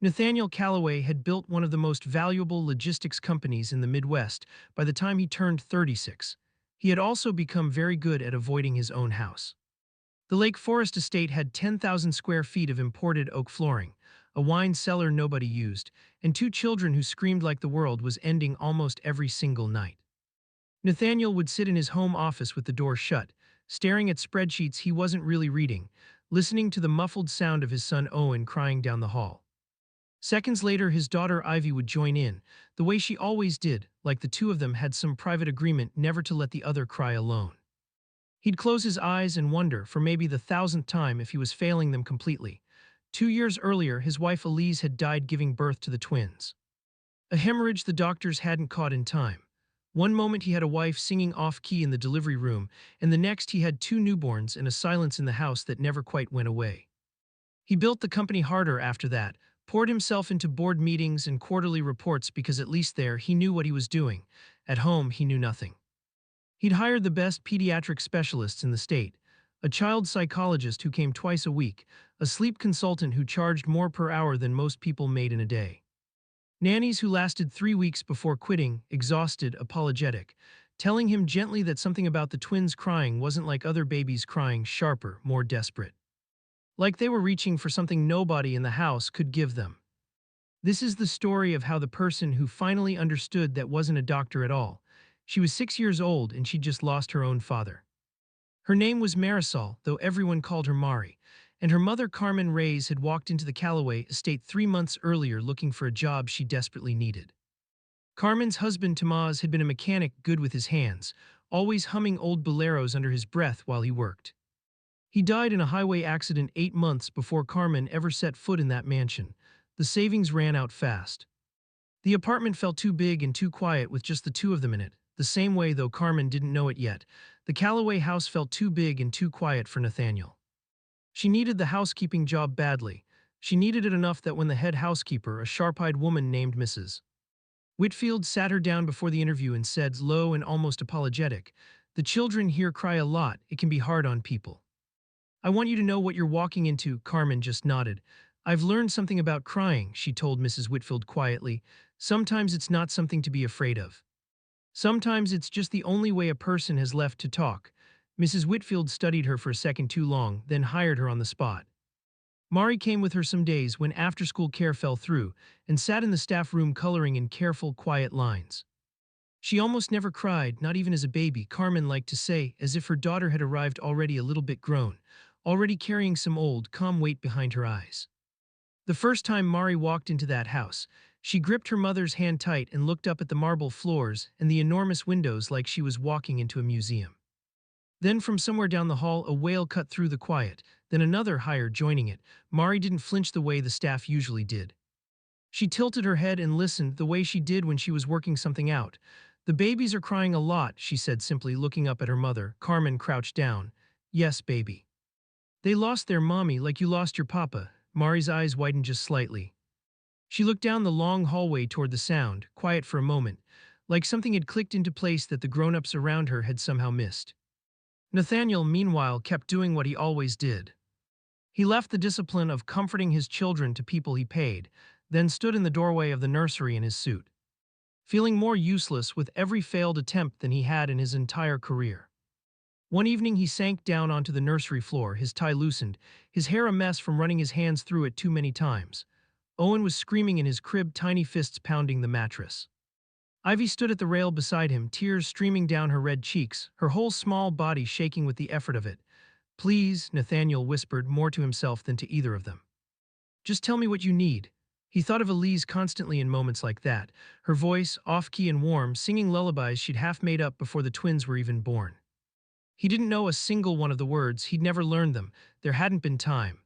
Nathaniel Calloway had built one of the most valuable logistics companies in the Midwest by the time he turned 36. He had also become very good at avoiding his own house. The Lake Forest estate had 10,000 square feet of imported oak flooring, a wine cellar nobody used, and two children who screamed like the world was ending almost every single night. Nathaniel would sit in his home office with the door shut, staring at spreadsheets he wasn't really reading, listening to the muffled sound of his son Owen crying down the hall. Seconds later, his daughter Ivy would join in, the way she always did, like the two of them had some private agreement never to let the other cry alone. He'd close his eyes and wonder, for maybe the thousandth time, if he was failing them completely. 2 years earlier, his wife Elise had died giving birth to the twins. A hemorrhage the doctors hadn't caught in time. One moment he had a wife singing off-key in the delivery room, and the next he had two newborns and a silence in the house that never quite went away. He built the company harder after that, poured himself into board meetings and quarterly reports because at least there he knew what he was doing. At home, he knew nothing. He'd hired the best pediatric specialists in the state, a child psychologist who came twice a week, a sleep consultant who charged more per hour than most people made in a day. Nannies who lasted 3 weeks before quitting, exhausted, apologetic, telling him gently that something about the twins crying wasn't like other babies crying, sharper, more desperate. Like they were reaching for something nobody in the house could give them. This is the story of how the person who finally understood that wasn't a doctor at all. She was 6 years old and she'd just lost her own father. Her name was Marisol, though everyone called her Mari, and her mother Carmen Reyes had walked into the Calloway estate 3 months earlier looking for a job she desperately needed. Carmen's husband Tomás had been a mechanic good with his hands, always humming old boleros under his breath while he worked. He died in a highway accident 8 months before Carmen ever set foot in that mansion. The savings ran out fast. The apartment felt too big and too quiet with just the two of them in it, the same way, though Carmen didn't know it yet. The Calloway house felt too big and too quiet for Nathaniel. She needed the housekeeping job badly. She needed it enough that when the head housekeeper, a sharp-eyed woman named Mrs. Whitfield, sat her down before the interview and said, low and almost apologetic, "The children here cry a lot. It can be hard on people. I want you to know what you're walking into." Carmen just nodded. "I've learned something about crying," she told Mrs. Whitfield quietly. "Sometimes it's not something to be afraid of. Sometimes it's just the only way a person has left to talk." Mrs. Whitfield studied her for a second too long, then hired her on the spot. Mari came with her some days when after-school care fell through and sat in the staff room coloring in careful, quiet lines. She almost never cried, not even as a baby, Carmen liked to say, as if her daughter had arrived already a little bit grown, already carrying some old, calm weight behind her eyes. The first time Mari walked into that house, she gripped her mother's hand tight and looked up at the marble floors and the enormous windows like she was walking into a museum. Then from somewhere down the hall, a wail cut through the quiet, then another higher joining it. Mari didn't flinch the way the staff usually did. She tilted her head and listened the way she did when she was working something out. "The babies are crying a lot," she said simply, looking up at her mother. Carmen crouched down. "Yes, baby. They lost their mommy like you lost your papa." Mari's eyes widened just slightly. She looked down the long hallway toward the sound, quiet for a moment, like something had clicked into place that the grown-ups around her had somehow missed. Nathaniel, meanwhile, kept doing what he always did. He left the discipline of comforting his children to people he paid, then stood in the doorway of the nursery in his suit, feeling more useless with every failed attempt than he had in his entire career. One evening he sank down onto the nursery floor, his tie loosened, his hair a mess from running his hands through it too many times. Owen was screaming in his crib, tiny fists pounding the mattress. Ivy stood at the rail beside him, tears streaming down her red cheeks, her whole small body shaking with the effort of it. "Please," Nathaniel whispered, more to himself than to either of them. "Just tell me what you need." He thought of Elise constantly in moments like that, her voice, off-key and warm, singing lullabies she'd half made up before the twins were even born. He didn't know a single one of the words, he'd never learned them, there hadn't been time.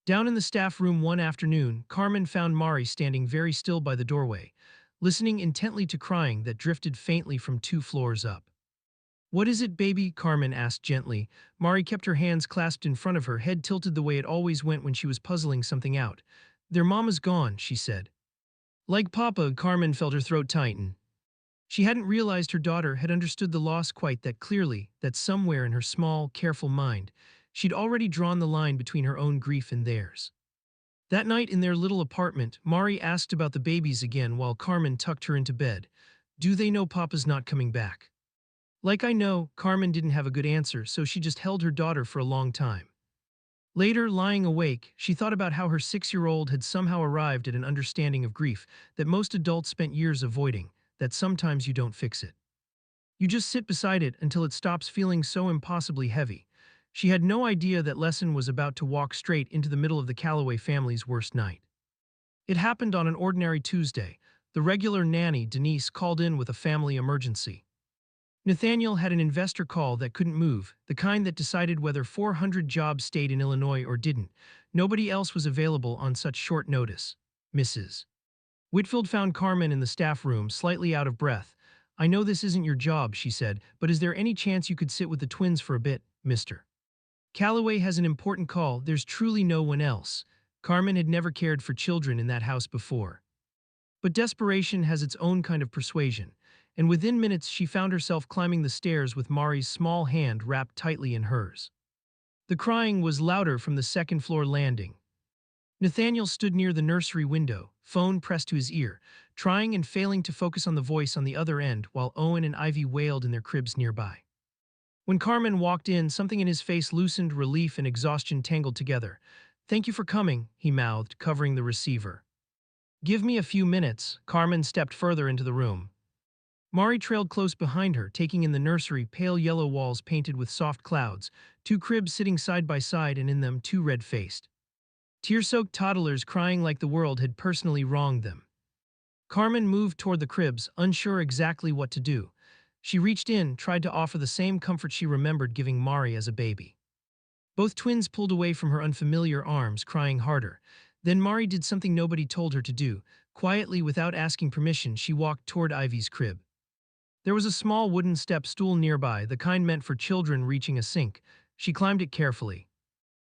Down in the staff room one afternoon, Carmen found Mari standing very still by the doorway, listening intently to crying that drifted faintly from 2 floors up. "What is it, baby?" Carmen asked gently. Mari kept her hands clasped in front of her, head tilted the way it always went when she was puzzling something out. "Their mama's gone," she said. Like Papa, Carmen felt her throat tighten. She hadn't realized her daughter had understood the loss quite that clearly, that somewhere in her small, careful mind, she'd already drawn the line between her own grief and theirs. That night in their little apartment, Mari asked about the babies again while Carmen tucked her into bed. Do they know Papa's not coming back? Like I know, Carmen didn't have a good answer, so she just held her daughter for a long time. Later, lying awake, she thought about how her 6-year-old had somehow arrived at an understanding of grief that most adults spent years avoiding, that sometimes you don't fix it. You just sit beside it until it stops feeling so impossibly heavy. She had no idea that Lesson was about to walk straight into the middle of the Calloway family's worst night. It happened on an ordinary Tuesday. The regular nanny, Denise, called in with a family emergency. Nathaniel had an investor call that couldn't move, the kind that decided whether 400 jobs stayed in Illinois or didn't. Nobody else was available on such short notice. Mrs. Whitfield found Carmen in the staff room, slightly out of breath. I know this isn't your job, she said, but is there any chance you could sit with the twins for a bit, mister? Calloway has an important call, there's truly no one else. Carmen had never cared for children in that house before. But desperation has its own kind of persuasion, and within minutes she found herself climbing the stairs with Mari's small hand wrapped tightly in hers. The crying was louder from the second-floor landing. Nathaniel stood near the nursery window, phone pressed to his ear, trying and failing to focus on the voice on the other end while Owen and Ivy wailed in their cribs nearby. When Carmen walked in, something in his face loosened, relief and exhaustion tangled together. Thank you for coming, he mouthed, covering the receiver. Give me a few minutes. Carmen stepped further into the room. Mari trailed close behind her, taking in the nursery, pale yellow walls painted with soft clouds, 2 cribs sitting side by side and in them 2 red-faced, tear-soaked toddlers crying like the world had personally wronged them. Carmen moved toward the cribs, unsure exactly what to do. She reached in, tried to offer the same comfort she remembered giving Mari as a baby. Both twins pulled away from her unfamiliar arms, crying harder. Then Mari did something nobody told her to do. Quietly, without asking permission, she walked toward Ivy's crib. There was a small wooden step stool nearby, the kind meant for children reaching a sink. She climbed it carefully.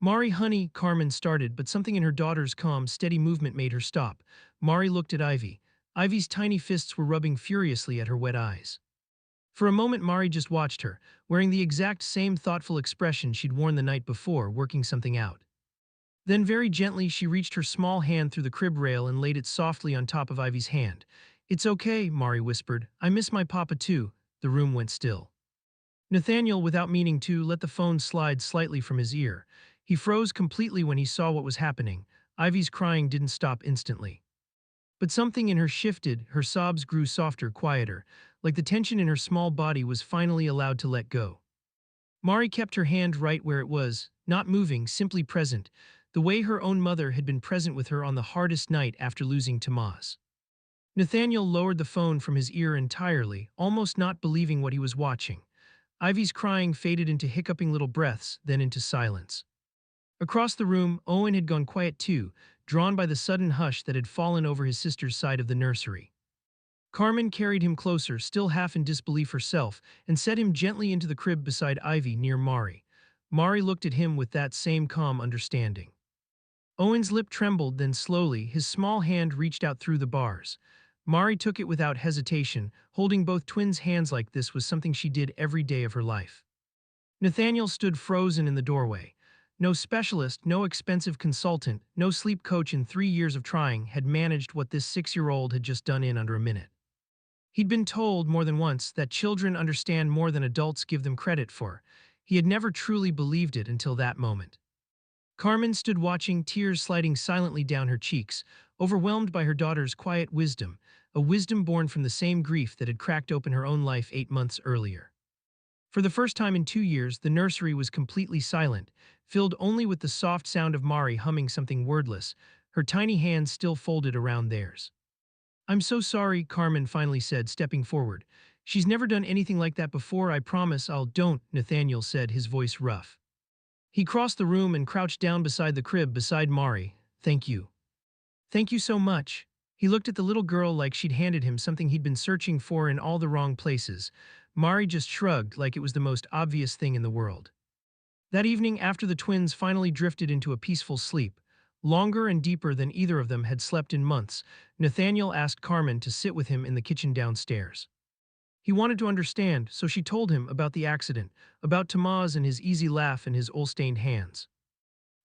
Mari, honey, Carmen started, but something in her daughter's calm, steady movement made her stop. Mari looked at Ivy. Ivy's tiny fists were rubbing furiously at her wet eyes. For a moment, Mari just watched her, wearing the exact same thoughtful expression she'd worn the night before, working something out. Then very gently, she reached her small hand through the crib rail and laid it softly on top of Ivy's hand. It's okay, Mari whispered. I miss my papa too. The room went still. Nathaniel, without meaning to, let the phone slide slightly from his ear. He froze completely when he saw what was happening. Ivy's crying didn't stop instantly. But something in her shifted, her sobs grew softer, quieter, like the tension in her small body was finally allowed to let go. Mari kept her hand right where it was, not moving, simply present, the way her own mother had been present with her on the hardest night after losing Tomas. Nathaniel lowered the phone from his ear entirely, almost not believing what he was watching. Ivy's crying faded into hiccuping little breaths, then into silence. Across the room, Owen had gone quiet too, drawn by the sudden hush that had fallen over his sister's side of the nursery. Carmen carried him closer, still half in disbelief herself, and set him gently into the crib beside Ivy near Mari. Mari looked at him with that same calm understanding. Owen's lip trembled, then slowly, his small hand reached out through the bars. Mari took it without hesitation. Holding both twins' hands like this was something she did every day of her life. Nathaniel stood frozen in the doorway. No specialist, no expensive consultant, no sleep coach in 3 years of trying had managed what this 6-year-old had just done in under a minute. He'd been told more than once that children understand more than adults give them credit for. He had never truly believed it until that moment. Carmen stood watching, tears sliding silently down her cheeks, overwhelmed by her daughter's quiet wisdom, a wisdom born from the same grief that had cracked open her own life 8 months earlier. For the first time in 2 years, the nursery was completely silent, filled only with the soft sound of Mari humming something wordless, her tiny hands still folded around theirs. I'm so sorry, Carmen finally said, stepping forward. She's never done anything like that before, I promise I'll don't, Nathaniel said, his voice rough. He crossed the room and crouched down beside the crib beside Mari. Thank you. Thank you so much. He looked at the little girl like she'd handed him something he'd been searching for in all the wrong places. Mari just shrugged like it was the most obvious thing in the world. That evening, after the twins finally drifted into a peaceful sleep, longer and deeper than either of them had slept in months, Nathaniel asked Carmen to sit with him in the kitchen downstairs. He wanted to understand, so she told him about the accident, about Tomas and his easy laugh and his oil-stained hands.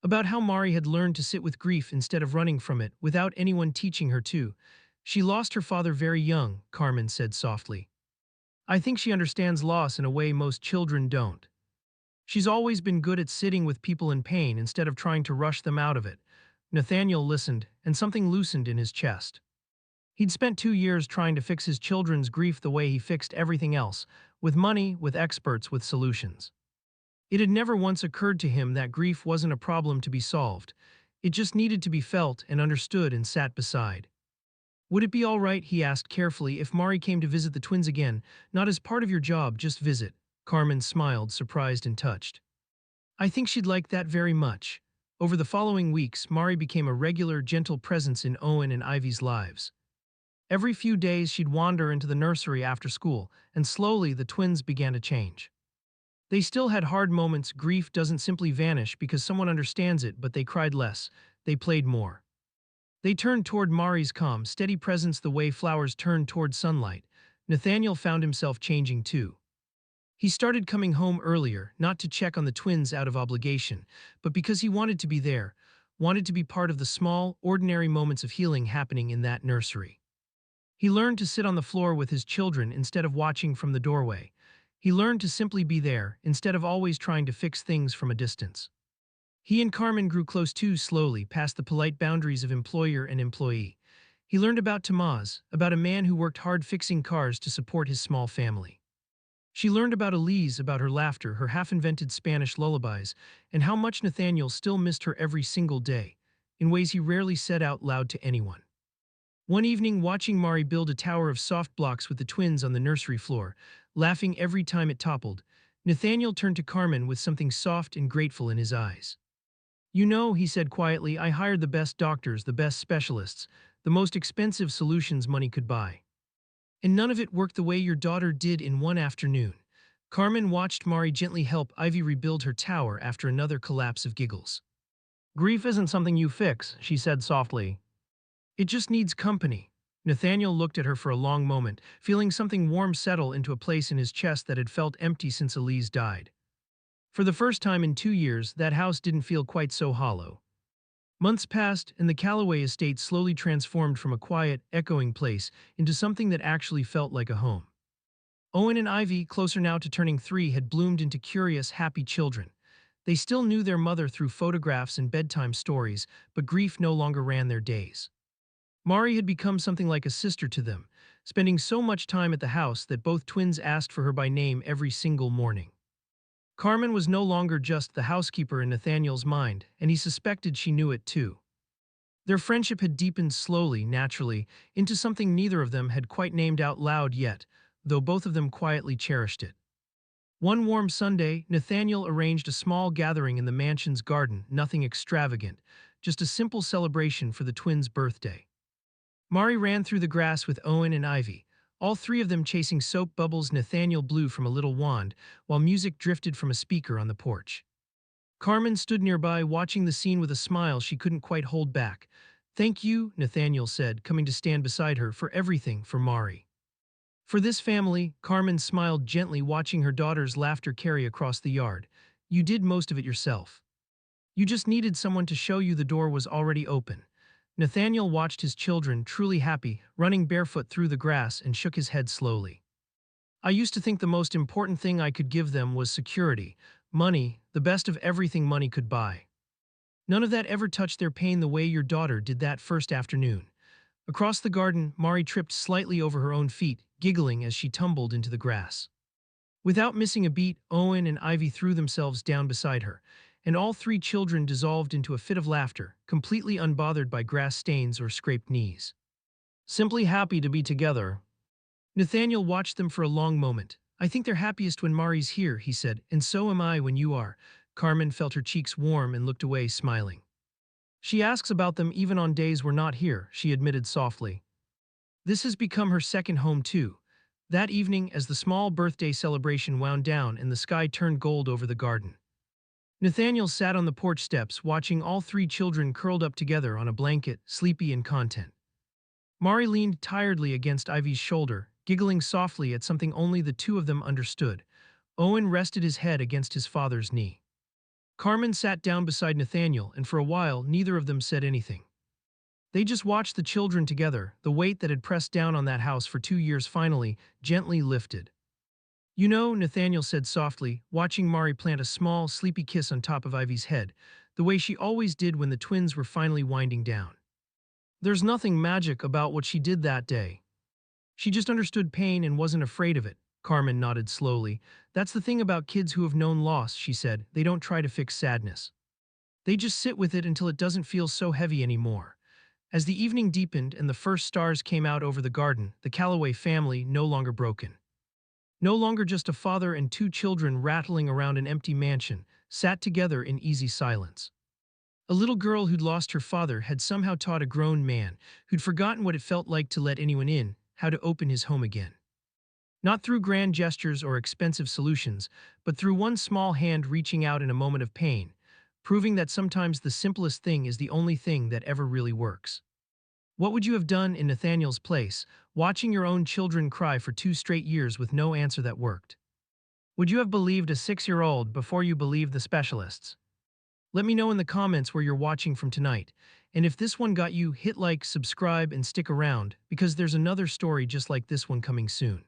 about how Mari had learned to sit with grief instead of running from it without anyone teaching her to. She lost her father very young, Carmen said softly. I think she understands loss in a way most children don't. She's always been good at sitting with people in pain instead of trying to rush them out of it. Nathaniel listened, and something loosened in his chest. He'd spent 2 years trying to fix his children's grief the way he fixed everything else, with money, with experts, with solutions. It had never once occurred to him that grief wasn't a problem to be solved. It just needed to be felt and understood and sat beside. Would it be all right, he asked carefully, if Mari came to visit the twins again, not as part of your job, just visit? Carmen smiled, surprised and touched. I think she'd like that very much. Over the following weeks, Mari became a regular, gentle presence in Owen and Ivy's lives. Every few days she'd wander into the nursery after school, and slowly the twins began to change. They still had hard moments. Grief doesn't simply vanish because someone understands it, but they cried less. They played more. They turned toward Mari's calm, steady presence the way flowers turn toward sunlight. Nathaniel found himself changing too. He started coming home earlier, not to check on the twins out of obligation, but because he wanted to be there, wanted to be part of the small, ordinary moments of healing happening in that nursery. He learned to sit on the floor with his children instead of watching from the doorway. He learned to simply be there instead of always trying to fix things from a distance. He and Carmen grew close too, slowly, past the polite boundaries of employer and employee. He learned about Tomás, about a man who worked hard fixing cars to support his small family. She learned about Elise, about her laughter, her half-invented Spanish lullabies, and how much Nathaniel still missed her every single day, in ways he rarely said out loud to anyone. One evening, watching Mari build a tower of soft blocks with the twins on the nursery floor, laughing every time it toppled, Nathaniel turned to Carmen with something soft and grateful in his eyes. You know, he said quietly, I hired the best doctors, the best specialists, the most expensive solutions money could buy. And none of it worked the way your daughter did in one afternoon. Carmen watched Mari gently help Ivy rebuild her tower after another collapse of giggles. Grief isn't something you fix, she said softly. It just needs company. Nathaniel looked at her for a long moment, feeling something warm settle into a place in his chest that had felt empty since Elise died. For the first time in 2 years, that house didn't feel quite so hollow. Months passed, and the Calloway estate slowly transformed from a quiet, echoing place into something that actually felt like a home. Owen and Ivy, closer now to turning 3, had bloomed into curious, happy children. They still knew their mother through photographs and bedtime stories, but grief no longer ran their days. Mari had become something like a sister to them, spending so much time at the house that both twins asked for her by name every single morning. Carmen was no longer just the housekeeper in Nathaniel's mind, and he suspected she knew it too. Their friendship had deepened slowly, naturally, into something neither of them had quite named out loud yet, though both of them quietly cherished it. One warm Sunday, Nathaniel arranged a small gathering in the mansion's garden, nothing extravagant, just a simple celebration for the twins' birthday. Mari ran through the grass with Owen and Ivy, all three of them chasing soap bubbles Nathaniel blew from a little wand, while music drifted from a speaker on the porch. Carmen stood nearby, watching the scene with a smile she couldn't quite hold back. Thank you, Nathaniel said, coming to stand beside her, for everything for Mari. For this family, Carmen smiled gently, watching her daughter's laughter carry across the yard. You did most of it yourself. You just needed someone to show you the door was already open. Nathaniel watched his children, truly happy, running barefoot through the grass and shook his head slowly. I used to think the most important thing I could give them was security, money, the best of everything money could buy. None of that ever touched their pain the way your daughter did that first afternoon. Across the garden, Mari tripped slightly over her own feet, giggling as she tumbled into the grass. Without missing a beat, Owen and Ivy threw themselves down beside her, and all three children dissolved into a fit of laughter, completely unbothered by grass stains or scraped knees. Simply happy to be together. Nathaniel watched them for a long moment. I think they're happiest when Mari's here, he said, and so am I when you are. Carmen felt her cheeks warm and looked away, smiling. She asks about them even on days we're not here, she admitted softly. This has become her second home too. That evening, as the small birthday celebration wound down and the sky turned gold over the garden, Nathaniel sat on the porch steps, watching all three children curled up together on a blanket, sleepy and content. Mari leaned tiredly against Ivy's shoulder, giggling softly at something only the two of them understood. Owen rested his head against his father's knee. Carmen sat down beside Nathaniel, and for a while, neither of them said anything. They just watched the children together, the weight that had pressed down on that house for 2 years finally, gently lifted. You know, Nathaniel said softly, watching Mari plant a small, sleepy kiss on top of Ivy's head, the way she always did when the twins were finally winding down. There's nothing magic about what she did that day. She just understood pain and wasn't afraid of it. Carmen nodded slowly. That's the thing about kids who have known loss, she said. They don't try to fix sadness. They just sit with it until it doesn't feel so heavy anymore. As the evening deepened and the first stars came out over the garden, the Calloway family no longer broken. No longer just a father and two children rattling around an empty mansion, sat together in easy silence. A little girl who'd lost her father had somehow taught a grown man, who'd forgotten what it felt like to let anyone in, how to open his home again. Not through grand gestures or expensive solutions, but through one small hand reaching out in a moment of pain, proving that sometimes the simplest thing is the only thing that ever really works. What would you have done in Nathaniel's place, watching your own children cry for 2 straight years with no answer that worked? Would you have believed a 6-year-old before you believed the specialists? Let me know in the comments where you're watching from tonight. And if this one got you, hit like, subscribe, and stick around, because there's another story just like this one coming soon.